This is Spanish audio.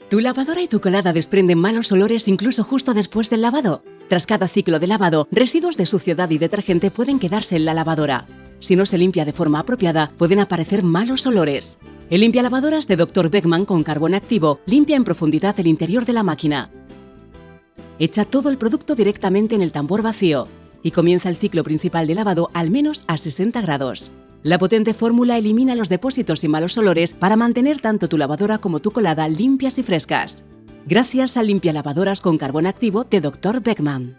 ¿Tu lavadora y tu colada desprenden malos olores incluso justo después del lavado? Tras cada ciclo de lavado, residuos de suciedad y detergente pueden quedarse en la lavadora. Si no se limpia de forma apropiada, pueden aparecer malos olores. El limpialavadoras de Dr. Beckman con carbón activo limpia en profundidad el interior de la máquina. Echa todo el producto directamente en el tambor vacío y comienza el ciclo principal de lavado al menos a 60 grados. La potente fórmula elimina los depósitos y malos olores para mantener tanto tu lavadora como tu colada limpias y frescas. Gracias al limpialavadoras con carbón activo de Dr. Beckman.